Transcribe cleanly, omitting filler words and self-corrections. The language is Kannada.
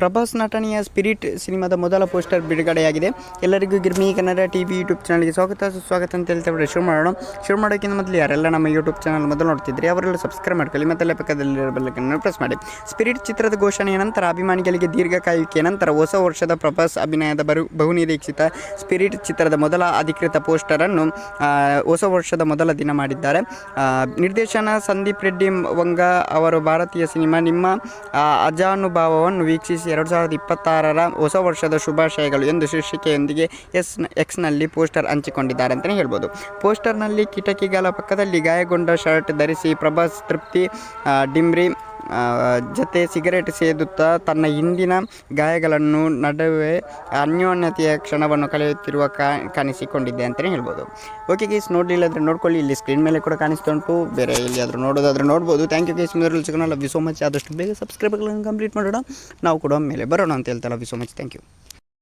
ಪ್ರಭಾಸ್ ನಟನೆಯ ಸ್ಪಿರಿಟ್ ಸಿನಿಮಾದ ಮೊದಲ ಪೋಸ್ಟರ್ ಬಿಡುಗಡೆಯಾಗಿದೆ. ಎಲ್ಲರಿಗೂ ಗಿರ್ಮಿ ಕನ್ನಡ ಟಿವಿ ಯೂಟ್ಯೂಬ್ ಚಾನಲ್ಗೆ ಸ್ವಾಗತ ಅಂತ ಹೇಳ್ತಾ ಶುರು ಮಾಡೋಕ್ಕಿಂತ ಮೊದಲು ಯಾರೆಲ್ಲ ನಮ್ಮ ಯೂಟ್ಯೂಬ್ ಚಾನಲ್ ಮೊದಲು ನೋಡ್ತಿದ್ರಿ ಅವರೆಲ್ಲ ಸಬ್ಸ್ಕ್ರೈಬ್ ಮಾಡ್ಕೊಳ್ಳಿ, ಮತ್ತೆಲ್ಲ ಪಕ್ಕದಲ್ಲಿರೋ ಬೆಲ್ಲೈಕನ್ ಪ್ರೆಸ್ ಮಾಡಿ. ಸ್ಪಿರಿಟ್ ಚಿತ್ರದ ಘೋಷಣೆಯ ನಂತರ ಅಭಿಮಾನಿಗಳಿಗೆ ದೀರ್ಘ ಕಾಯುವಿಕೆಯ ನಂತರ ಹೊಸ ವರ್ಷದ ಪ್ರಭಾಸ್ ಅಭಿನಯದ ಬಹುನಿರೀಕ್ಷಿತ ಸ್ಪಿರಿಟ್ ಚಿತ್ರದ ಮೊದಲ ಅಧಿಕೃತ ಪೋಸ್ಟರನ್ನು ಹೊಸ ವರ್ಷದ ಮೊದಲ ದಿನ ಮಾಡಿದ್ದಾರೆ. ನಿರ್ದೇಶನ ಸಂದೀಪ್ ರೆಡ್ಡಿ ವಂಗ ಅವರು ಭಾರತೀಯ ಸಿನಿಮಾ ನಿಮ್ಮ ಅಜಾನುಭಾವವನ್ನು ವೀಕ್ಷಿಸಿ 2026ರ ಹೊಸ ವರ್ಷದ ಶುಭಾಶಯಗಳು ಎಂದು ಶೀರ್ಷಿಕೆಯೊಂದಿಗೆ ಎಕ್ಸ್ನಲ್ಲಿ ಪೋಸ್ಟರ್ ಹಂಚಿಕೊಂಡಿದ್ದಾರೆ ಅಂತಲೇ ಹೇಳ್ಬೋದು. ಪೋಸ್ಟರ್ನಲ್ಲಿ ಕಿಟಕಿಗಳ ಪಕ್ಕದಲ್ಲಿ ಗಾಯಗೊಂಡ ಶರ್ಟ್ ಧರಿಸಿ ಪ್ರಭಾಸ್ ತೃಪ್ತಿ ಡಿಮ್ರಿ ಜೊತೆ ಸಿಗರೇಟ್ ಸೇದುತ್ತಾ ತನ್ನ ಹಿಂದಿನ ಗಾಯಗಳನ್ನು ನಡುವೆ ಅನ್ಯೋನ್ಯತೆಯ ಕ್ಷಣವನ್ನು ಕಳೆಯುತ್ತಿರುವ ಕಾಣಿಸಿಕೊಂಡಿದ್ದೆ ಅಂತಲೇ ಹೇಳ್ಬೋದು. ಓಕೆ ಗೈಸ್, ನೋಡಲಿಲ್ಲ ಅಂದರೆ ನೋಡ್ಕೊಳ್ಳಿ, ಇಲ್ಲಿ ಸ್ಕ್ರೀನ್ ಮೇಲೆ ಕೂಡ ಕಾಣಿಸ್ತಾ ಉಂಟು, ಬೇರೆ ಎಲ್ಲಿಯಾದರೂ ನೋಡೋದಾದರೆ ನೋಡ್ಬೋದು. ಥ್ಯಾಂಕ್ ಯು ಗೈಸ್, ಮುಂದೆ ಸಿಗೋಣ. Love you so much. ಆದಷ್ಟು ಬೇಗ ಸಬ್ಸ್ಕ್ರೈಬ್ಗಳನ್ನು ಕಂಪ್ಲೀಟ್ ಮಾಡೋಣ, ನಾವು ಕೂಡ ಮೇಲೆ ಬರೋಣ ಅಂತ ಹೇಳ್ತಾ love you so much. Thank you.